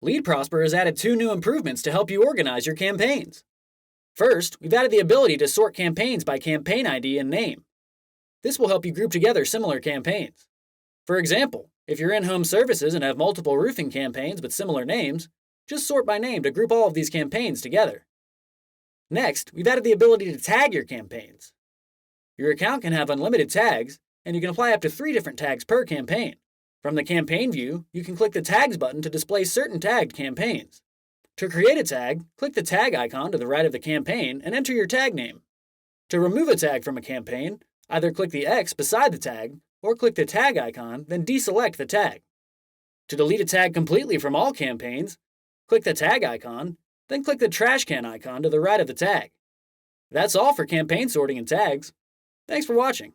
LeadProsper has added 2 new improvements to help you organize your campaigns. First, we've added the ability to sort campaigns by campaign ID and name. This will help you group together similar campaigns. For example, if you're in home services and have multiple roofing campaigns with similar names, just sort by name to group all of these campaigns together. Next, we've added the ability to tag your campaigns. Your account can have unlimited tags, and you can apply up to 3 different tags per campaign. From the campaign view, you can click the Tags button to display certain tagged campaigns. To create a tag, click the tag icon to the right of the campaign and enter your tag name. To remove a tag from a campaign, either click the X beside the tag or click the tag icon, then deselect the tag. To delete a tag completely from all campaigns, click the tag icon, then click the trash can icon to the right of the tag. That's all for campaign sorting and tags. Thanks for watching.